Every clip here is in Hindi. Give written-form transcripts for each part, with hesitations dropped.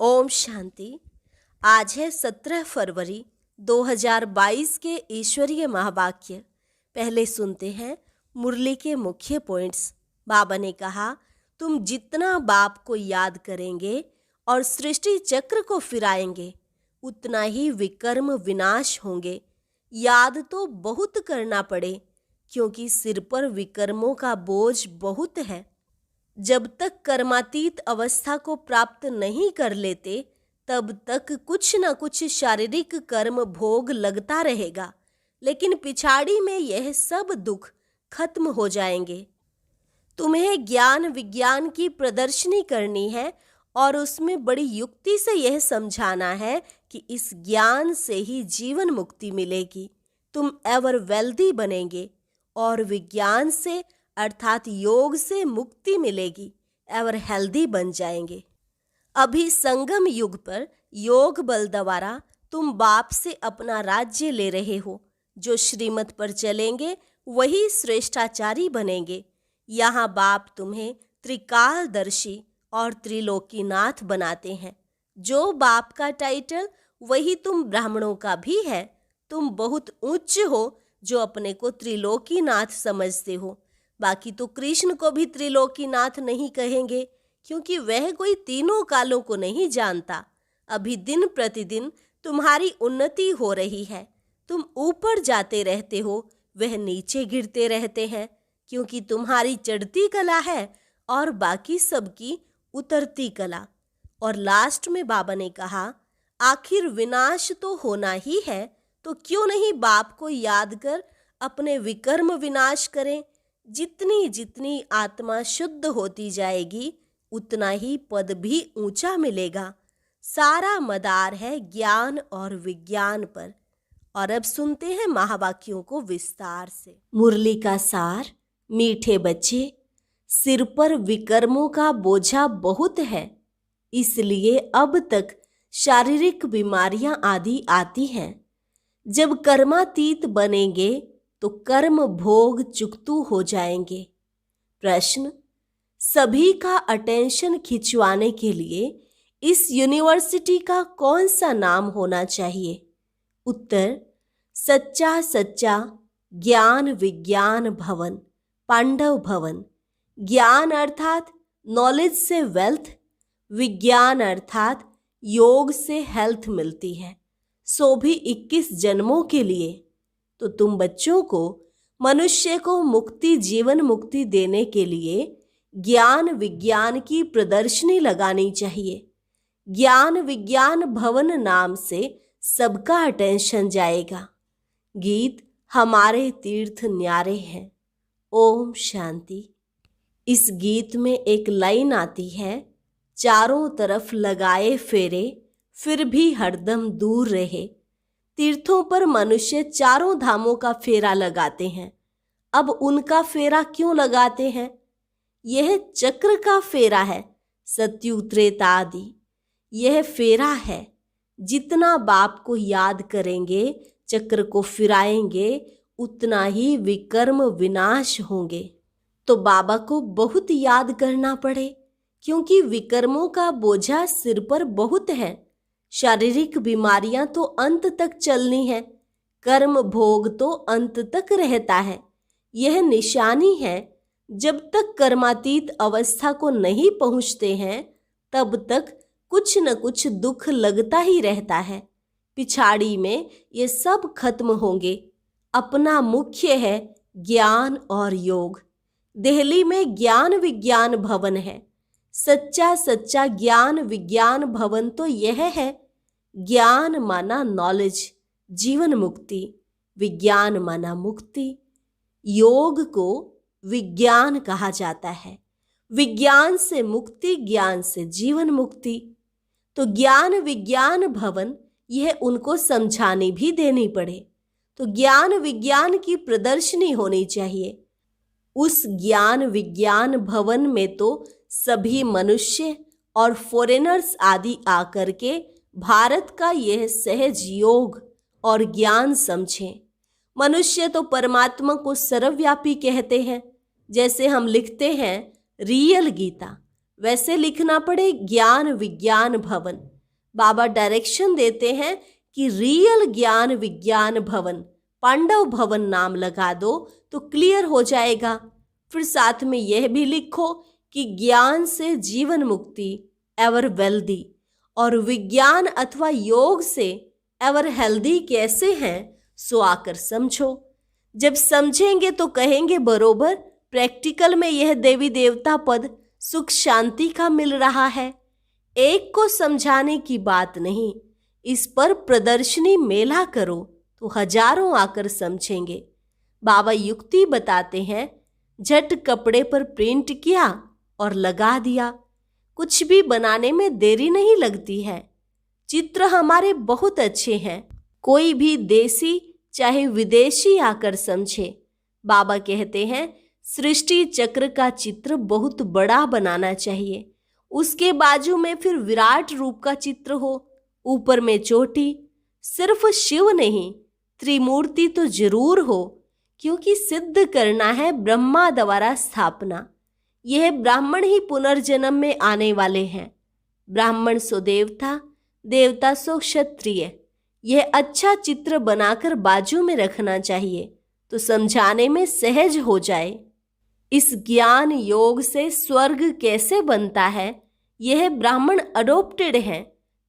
ओम शांति। आज है 17 फरवरी 2022 के ईश्वरीय महावाक्य। पहले सुनते हैं मुरली के मुख्य पॉइंट्स। बाबा ने कहा, तुम जितना बाप को याद करेंगे और सृष्टि चक्र को फिराएंगे उतना ही विकर्म विनाश होंगे। याद तो बहुत करना पड़े क्योंकि सिर पर विकर्मों का बोझ बहुत है। जब तक कर्मातीत अवस्था को प्राप्त नहीं कर लेते तब तक कुछ न कुछ शारीरिक कर्म भोग लगता रहेगा, लेकिन पिछाड़ी में यह सब दुख खत्म हो जाएंगे। तुम्हें ज्ञान विज्ञान की प्रदर्शनी करनी है और उसमें बड़ी युक्ति से यह समझाना है कि इस ज्ञान से ही जीवन मुक्ति मिलेगी। तुम एवर वेल्दी बनेंगे और विज्ञान से अर्थात योग से मुक्ति मिलेगी, एवर हेल्दी बन जाएंगे। अभी संगम युग पर योग बल द्वारा तुम बाप से अपना राज्य ले रहे हो। जो श्रीमत पर चलेंगे वही श्रेष्ठाचारी बनेंगे। यहाँ बाप तुम्हें त्रिकालदर्शी और त्रिलोकीनाथ बनाते हैं। जो बाप का टाइटल वही तुम ब्राह्मणों का भी है। तुम बहुत उच्च हो जो अपने को त्रिलोकीनाथ समझते हो। बाकी तो कृष्ण को भी त्रिलोकीनाथ नहीं कहेंगे क्योंकि वह कोई तीनों कालों को नहीं जानता। अभी दिन प्रतिदिन तुम्हारी उन्नति हो रही है। तुम ऊपर जाते रहते हो, वह नीचे गिरते रहते हैं क्योंकि तुम्हारी चढ़ती कला है और बाकी सबकी उतरती कला। और लास्ट में बाबा ने कहा, आखिर विनाश तो होना ही है, तो क्यों नहीं बाप को याद कर अपने विकर्म विनाश करें। जितनी जितनी आत्मा शुद्ध होती जाएगी उतना ही पद भी ऊंचा मिलेगा। सारा मदार है ज्ञान और विज्ञान पर। और अब सुनते हैं महावाक्यों को विस्तार से। मुरली का सार। मीठे बच्चे, सिर पर विकर्मों का बोझा बहुत है, इसलिए अब तक शारीरिक बीमारियां आदि आती हैं। जब कर्मातीत बनेंगे तो कर्म भोग चुकतू हो जाएंगे। प्रश्न, सभी का अटेंशन खिंचवाने के लिए इस यूनिवर्सिटी का कौन सा नाम होना चाहिए? उत्तर, सच्चा सच्चा ज्ञान विज्ञान भवन, पांडव भवन। ज्ञान अर्थात नॉलेज से वेल्थ, विज्ञान अर्थात योग से हेल्थ मिलती है, सो भी 21 जन्मों के लिए। तो तुम बच्चों को मनुष्य को मुक्ति जीवन मुक्ति देने के लिए ज्ञान विज्ञान की प्रदर्शनी लगानी चाहिए। ज्ञान विज्ञान भवन नाम से सबका अटेंशन जाएगा। गीत हमारे तीर्थ न्यारे हैं। ओम शांति। इस गीत में एक लाइन आती है, चारों तरफ लगाए फेरे फिर भी हरदम दूर रहे। तीर्थों पर मनुष्य चारों धामों का फेरा लगाते हैं। अब उनका फेरा क्यों लगाते हैं? यह चक्र का फेरा है, सत्यु त्रेता आदि। यह फेरा है। जितना बाप को याद करेंगे, चक्र को फिराएंगे, उतना ही विकर्म विनाश होंगे। तो बाबा को बहुत याद करना पड़े क्योंकि विकर्मों का बोझा सिर पर बहुत है। शारीरिक बीमारियां तो अंत तक चलनी है, कर्म भोग तो अंत तक रहता है। यह निशानी है, जब तक कर्मातीत अवस्था को नहीं पहुंचते हैं तब तक कुछ न कुछ दुख लगता ही रहता है। पिछाड़ी में ये सब खत्म होंगे। अपना मुख्य है ज्ञान और योग। दिल्ली में ज्ञान विज्ञान भवन है। सच्चा सच्चा ज्ञान विज्ञान भवन तो यह है। ज्ञान माना नॉलेज, जीवन मुक्ति। विज्ञान माना मुक्ति। योग को विज्ञान कहा जाता है। विज्ञान से मुक्ति, ज्ञान से जीवन मुक्ति। तो ज्ञान विज्ञान भवन यह उनको समझानी भी देनी पड़े तो ज्ञान विज्ञान की प्रदर्शनी होनी चाहिए। उस ज्ञान विज्ञान भवन में तो सभी मनुष्य और फॉरेनर्स आदि आकर के भारत का यह सहज योग और ज्ञान समझें। मनुष्य तो परमात्मा को सर्वव्यापी कहते हैं। जैसे हम लिखते हैं रियल गीता, वैसे लिखना पड़े ज्ञान विज्ञान भवन। बाबा डायरेक्शन देते हैं कि रियल ज्ञान विज्ञान भवन, पांडव भवन नाम लगा दो तो क्लियर हो जाएगा। फिर साथ में यह भी लिखो कि ज्ञान से जीवन मुक्ति एवर वेल्दी, और विज्ञान अथवा योग से एवर हेल्दी कैसे हैं सो आकर समझो। जब समझेंगे तो कहेंगे बरोबर प्रैक्टिकल में यह देवी देवता पद सुख शांति का मिल रहा है। एक को समझाने की बात नहीं, इस पर प्रदर्शनी मेला करो तो हजारों आकर समझेंगे। बाबा युक्ति बताते हैं, झट कपड़े पर प्रिंट किया और लगा दिया। कुछ भी बनाने में देरी नहीं लगती है। चित्र हमारे बहुत अच्छे हैं, कोई भी देसी चाहे विदेशी आकर समझे। बाबा कहते हैं सृष्टि चक्र का चित्र बहुत बड़ा बनाना चाहिए, उसके बाजू में फिर विराट रूप का चित्र हो, ऊपर में चोटी। सिर्फ शिव नहीं, त्रिमूर्ति तो जरूर हो, क्योंकि सिद्ध करना है ब्रह्मा द्वारा स्थापना। यह ब्राह्मण ही पुनर्जन्म में आने वाले हैं। ब्राह्मण सो देवता, देवता सो क्षत्रिय। यह अच्छा चित्र बनाकर बाजू में रखना चाहिए तो समझाने में सहज हो जाए। इस ज्ञान योग से स्वर्ग कैसे बनता है, यह ब्राह्मण अडोप्टेड हैं।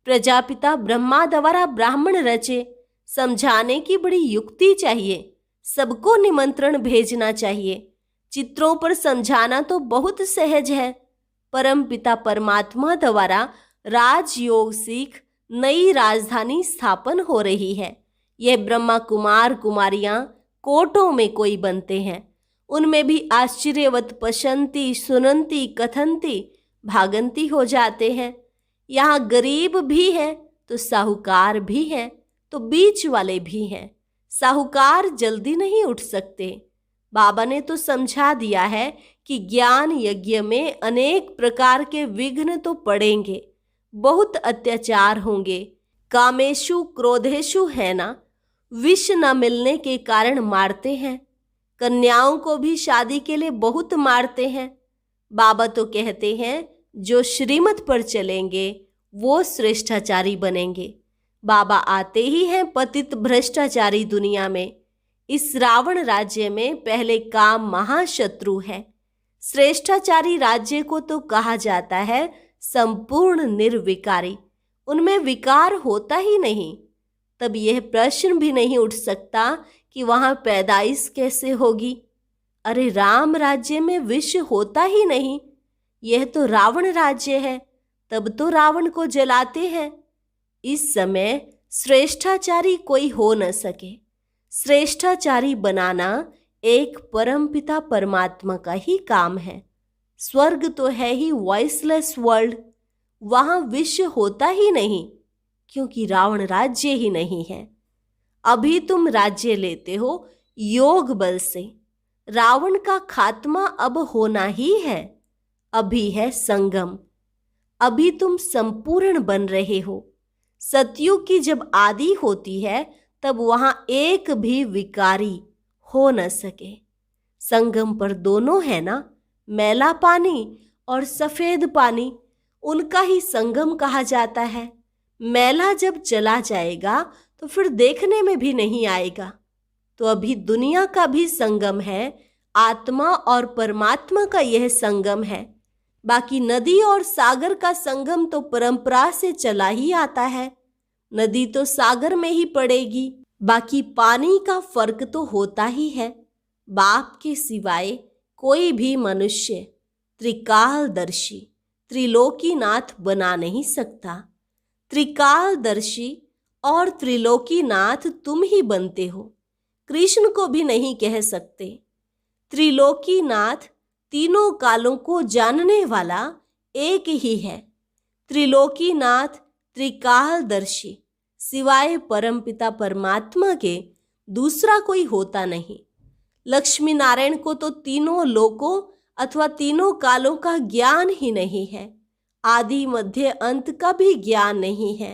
प्रजापिता ब्रह्मा द्वारा ब्राह्मण रचे। समझाने की बड़ी युक्ति चाहिए, सबको निमंत्रण भेजना चाहिए। चित्रों पर समझाना तो बहुत सहज है। परम पिता परमात्मा द्वारा राजयोग सीख नई राजधानी स्थापन हो रही है। यह ब्रह्मा कुमार कुमारियां कोटों में कोई बनते हैं, उनमें भी आश्चर्यवत पशंती सुनंती कथंती भागंती हो जाते हैं। यहाँ गरीब भी हैं तो साहूकार भी हैं, तो बीच वाले भी हैं। साहूकार जल्दी नहीं उठ सकते। बाबा ने तो समझा दिया है कि ज्ञान यज्ञ में अनेक प्रकार के विघ्न तो पड़ेंगे, बहुत अत्याचार होंगे। कामेशु क्रोधेशु है ना, विष न मिलने के कारण मारते हैं। कन्याओं को भी शादी के लिए बहुत मारते हैं। बाबा तो कहते हैं जो श्रीमत पर चलेंगे वो श्रेष्ठाचारी बनेंगे। बाबा आते ही हैं पतित भ्रष्टाचारी दुनिया में। इस रावण राज्य में पहले काम महाशत्रु है। श्रेष्ठाचारी राज्य को तो कहा जाता है संपूर्ण निर्विकारी, उनमें विकार होता ही नहीं। तब यह प्रश्न भी नहीं उठ सकता कि वहां पैदाइश कैसे होगी। अरे राम राज्य में विष होता ही नहीं, यह तो रावण राज्य है, तब तो रावण को जलाते हैं। इस समय श्रेष्ठाचारी कोई हो न सके। श्रेष्ठाचारी बनाना एक परमपिता परमात्मा का ही काम है। स्वर्ग तो है ही वॉइसलेस वर्ल्ड, वहां विष होता ही नहीं, क्योंकि रावण राज्य ही नहीं है। अभी तुम राज्य लेते हो योग बल से, रावण का खात्मा अब होना ही है। अभी है संगम, अभी तुम संपूर्ण बन रहे हो। सतयुग की जब आदि होती है तब वहां एक भी विकारी हो न सके। संगम पर दोनों है ना, मैला पानी और सफेद पानी, उनका ही संगम कहा जाता है। मैला जब चला जाएगा तो फिर देखने में भी नहीं आएगा। तो अभी दुनिया का भी संगम है, आत्मा और परमात्मा का यह संगम है। बाकी नदी और सागर का संगम तो परंपरा से चला ही आता है। नदी तो सागर में ही पड़ेगी। बाकी पानी का फर्क तो होता ही है। बाप के सिवाय कोई भी मनुष्य त्रिकालदर्शी त्रिलोकीनाथ बना नहीं सकता। त्रिकालदर्शी और त्रिलोकीनाथ तुम ही बनते हो, कृष्ण को भी नहीं कह सकते। त्रिलोकीनाथ तीनों कालों को जानने वाला एक ही है। त्रिलोकीनाथ त्रिकालदर्शी सिवाय परमपिता परमात्मा के दूसरा कोई होता नहीं। लक्ष्मी नारायण को तो तीनों लोकों अथवा तीनों कालों का ज्ञान ही नहीं है। आदि मध्य अंत का भी ज्ञान नहीं है।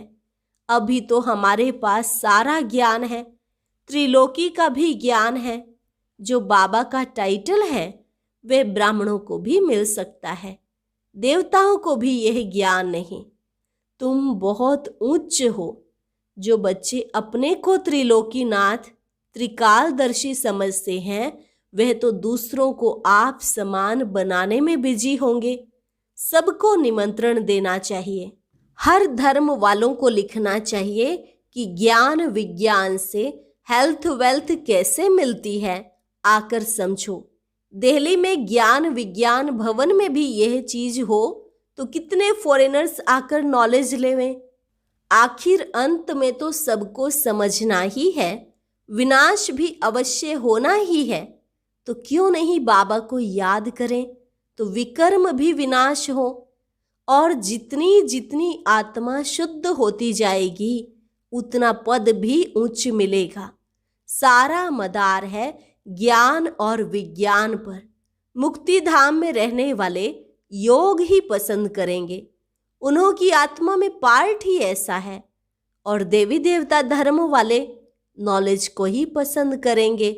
अभी तो हमारे पास सारा ज्ञान है, त्रिलोकी का भी ज्ञान है। जो बाबा का टाइटल है वह ब्राह्मणों को भी मिल सकता है। देवताओं को भी यह ज्ञान नहीं। तुम बहुत उच्च हो। जो बच्चे अपने को त्रिलोकीनाथ, त्रिकालदर्शी समझते हैं, वह तो दूसरों को आप समान बनाने में बिजी होंगे। सबको निमंत्रण देना चाहिए। हर धर्म वालों को लिखना चाहिए कि ज्ञान विज्ञान से हेल्थ वेल्थ कैसे मिलती है, आकर समझो। दिल्ली में ज्ञान विज्ञान भवन में भी यह चीज हो तो कितने फॉरेनर्स आकर नॉलेज लेवें। आखिर अंत में तो सबको समझना ही है, विनाश भी अवश्य होना ही है। तो क्यों नहीं बाबा को याद करें, तो विकर्म भी विनाश हो। और जितनी जितनी आत्मा शुद्ध होती जाएगी उतना पद भी उच्च मिलेगा। सारा मदार है ज्ञान और विज्ञान पर। मुक्ति धाम में रहने वाले योग ही पसंद करेंगे, उन्हों की आत्मा में पार्ट ही ऐसा है। और देवी देवता धर्म वाले नॉलेज को ही पसंद करेंगे।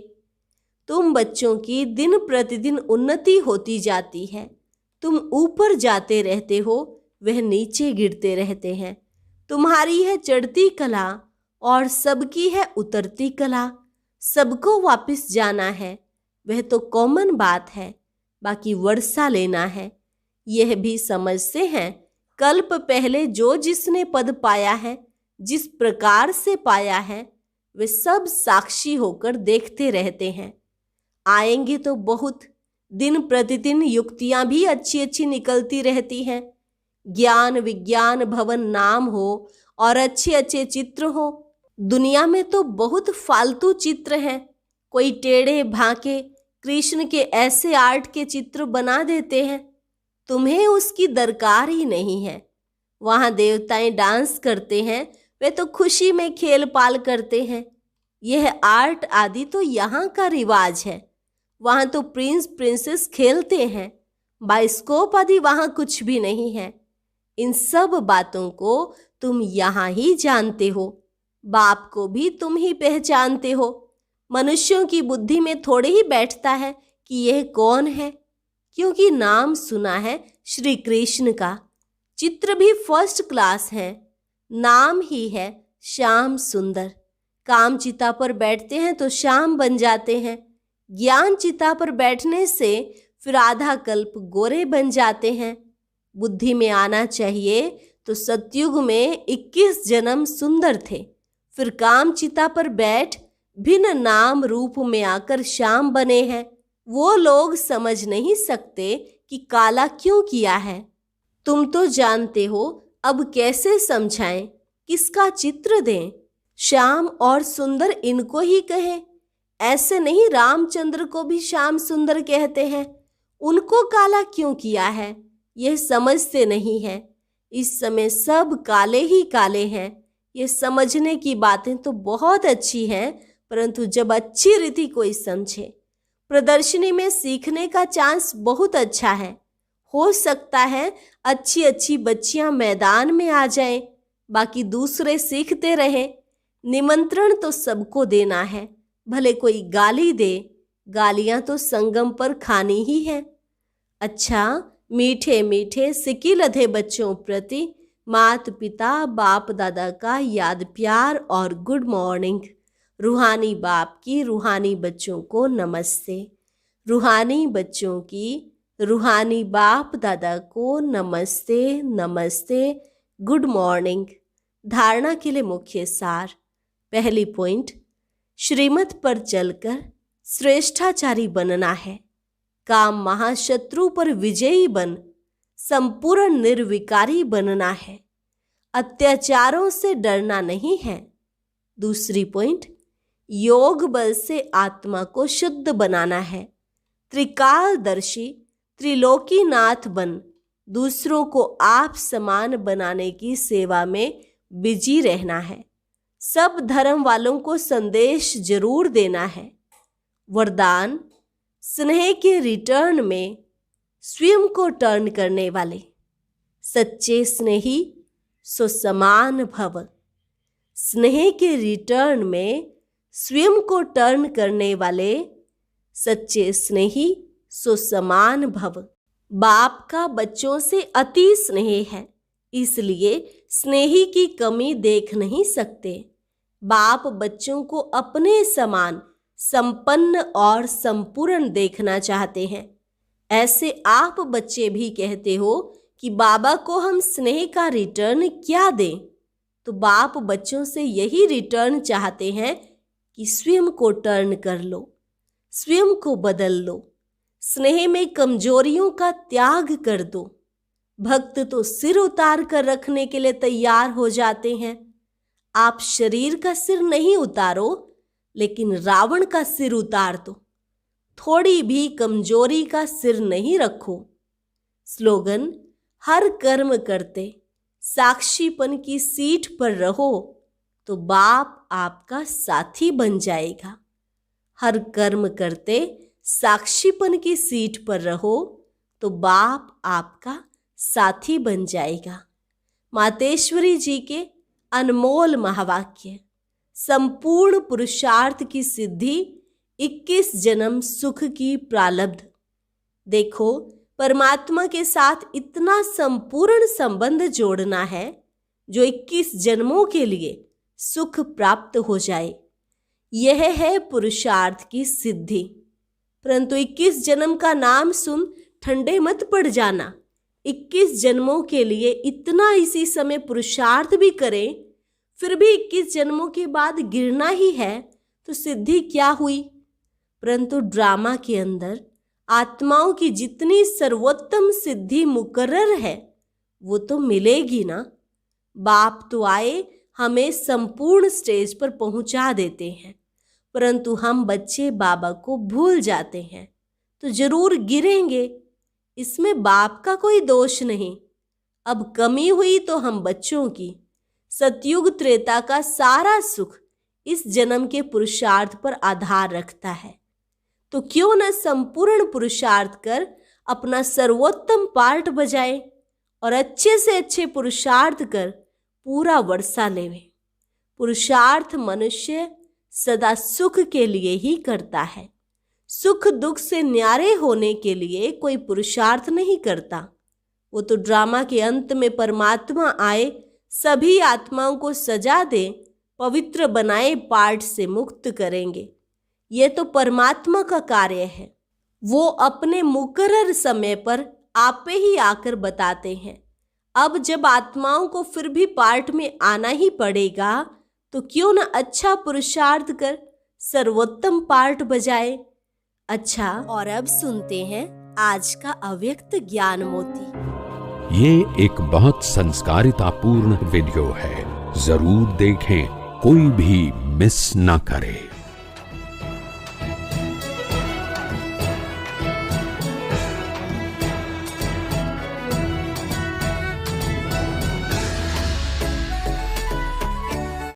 तुम बच्चों की दिन प्रतिदिन उन्नति होती जाती है। तुम ऊपर जाते रहते हो, वह नीचे गिरते रहते हैं। तुम्हारी है चढ़ती कला और सबकी है उतरती कला। सबको वापस जाना है, वह तो कॉमन बात है। बाकी वर्षा लेना है, यह भी समझते हैं। कल्प पहले जो जिसने पद पाया है, जिस प्रकार से पाया है, वे सब साक्षी होकर देखते रहते हैं। आएंगे तो बहुत, दिन प्रतिदिन युक्तियां भी अच्छी अच्छी निकलती रहती हैं। ज्ञान विज्ञान भवन नाम हो और अच्छे अच्छे चित्र हो। दुनिया में तो बहुत फालतू चित्र हैं। कोई टेढ़े भांके कृष्ण के ऐसे आर्ट के चित्र बना देते हैं, तुम्हें उसकी दरकार ही नहीं है। वहां देवताएं डांस करते हैं, वे तो खुशी में खेल पाल करते हैं। यह आर्ट आदि तो यहाँ का रिवाज है। वहां तो प्रिंस प्रिंसेस खेलते हैं। बाइस्कोप आदि वहां कुछ भी नहीं है। इन सब बातों को तुम यहाँ ही जानते हो। बाप को भी तुम ही पहचानते हो। मनुष्यों की बुद्धि में थोड़े ही बैठता है कि यह कौन है, क्योंकि नाम सुना है श्री कृष्ण का। चित्र भी फर्स्ट क्लास है। नाम ही है श्याम सुंदर। काम चिता पर बैठते हैं तो श्याम बन जाते हैं। ज्ञान चिता पर बैठने से फिर आधा कल्प गोरे बन जाते हैं। बुद्धि में आना चाहिए तो सतयुग में 21 जन्म सुंदर थे, फिर काम चिता पर बैठ भिन्न नाम रूप में आकर श्याम बने हैं। वो लोग समझ नहीं सकते कि काला क्यों किया है। तुम तो जानते हो, अब कैसे समझाएं, किसका चित्र दें। श्याम और सुंदर इनको ही कहें, ऐसे नहीं रामचंद्र को भी श्याम सुंदर कहते हैं। उनको काला क्यों किया है, यह समझते नहीं है। इस समय सब काले ही काले हैं। ये समझने की बातें तो बहुत अच्छी हैं, परंतु जब अच्छी रीति कोई समझे। प्रदर्शनी में सीखने का चांस बहुत अच्छा है। हो सकता है अच्छी अच्छी बच्चियां मैदान में आ जाएं, बाकी दूसरे सीखते रहें। निमंत्रण तो सबको देना है, भले कोई गाली दे, गालियां तो संगम पर खानी ही है। अच्छा, मीठे मीठे सिकी लधे बच्चों प्रति मात पिता बाप दादा का याद प्यार और गुड मॉर्निंग। रूहानी बाप की रूहानी बच्चों को नमस्ते। रूहानी बच्चों की रूहानी बाप दादा को नमस्ते नमस्ते, गुड मॉर्निंग। धारणा के लिए मुख्य सार। पहली पॉइंट, श्रीमत पर चलकर श्रेष्ठाचारी बनना है। काम महाशत्रु पर विजयी बन संपूर्ण निर्विकारी बनना है। अत्याचारों से डरना नहीं है। दूसरी पॉइंट, योग बल से आत्मा को शुद्ध बनाना है। त्रिकालदर्शी त्रिलोकीनाथ बन दूसरों को आप समान बनाने की सेवा में बिजी रहना है। सब धर्म वालों को संदेश जरूर देना है। वरदान, स्नेह के रिटर्न में स्वयं को टर्न करने वाले। सच्चे स्नेही सो समान भव। स्नेह के रिटर्न में स्वयं को टर्न करने वाले। सच्चे स्नेही सो समान भव। बाप का बच्चों से अति स्नेह है, इसलिए स्नेही की कमी देख नहीं सकते। बाप बच्चों को अपने समान संपन्न और संपूर्ण देखना चाहते हैं। ऐसे आप बच्चे भी कहते हो कि बाबा को हम स्नेह का रिटर्न क्या दें, तो बाप बच्चों से यही रिटर्न चाहते हैं कि स्वयं को टर्न कर लो, स्वयं को बदल लो, स्नेह में कमजोरियों का त्याग कर दो। भक्त तो सिर उतार कर रखने के लिए तैयार हो जाते हैं। आप शरीर का सिर नहीं उतारो, लेकिन रावण का सिर उतार दो। थोड़ी भी कमजोरी का सिर नहीं रखो। स्लोगन: हर कर्म करते साक्षीपन की सीट पर रहो तो बाप आपका साथी बन जाएगा। हर कर्म करते साक्षीपन की सीट पर रहो तो बाप आपका साथी बन जाएगा। मातेश्वरी जी के अनमोल महावाक्य। संपूर्ण पुरुषार्थ की सिद्धि 21 जन्म सुख की प्रालब्ध। देखो, परमात्मा के साथ इतना संपूर्ण संबंध जोड़ना है जो 21 जन्मों के लिए सुख प्राप्त हो जाए। यह है पुरुषार्थ की सिद्धि। परंतु 21 जन्म का नाम सुन ठंडे मत पड़ जाना। 21 जन्मों के लिए इतना इसी समय पुरुषार्थ भी करें, फिर भी 21 जन्मों के बाद गिरना ही है तो सिद्धि क्या हुई। परंतु ड्रामा के अंदर आत्माओं की जितनी सर्वोत्तम सिद्धि मुकर्रर है वो तो मिलेगी ना। बाप तो आए हमें संपूर्ण स्टेज पर पहुंचा देते हैं, परंतु हम बच्चे बाबा को भूल जाते हैं तो जरूर गिरेंगे। इसमें बाप का कोई दोष नहीं। अब कमी हुई तो हम बच्चों की। सतयुग त्रेता का सारा सुख इस जन्म के पुरुषार्थ पर आधार रखता है, तो क्यों न संपूर्ण पुरुषार्थ कर अपना सर्वोत्तम पार्ट बजाए और अच्छे से अच्छे पुरुषार्थ कर पूरा वर्षा लेवे। पुरुषार्थ मनुष्य सदा सुख के लिए ही करता है। सुख दुख से न्यारे होने के लिए कोई पुरुषार्थ नहीं करता। वो तो ड्रामा के अंत में परमात्मा आए, सभी आत्माओं को सजा दे, पवित्र बनाए, पाठ से मुक्त करेंगे। ये तो परमात्मा का कार्य है। वो अपने मुकर्रर समय पर आपे ही आकर बताते हैं। अब जब आत्माओं को फिर भी पाठ में आना ही पड़ेगा तो क्यों न अच्छा पुरुषार्थ कर सर्वोत्तम पाठ बजाए। अच्छा, और अब सुनते हैं आज का अव्यक्त ज्ञान मोती। ये एक बहुत संस्कारितापूर्ण वीडियो है, जरूर देखें, कोई भी मिस ना करे।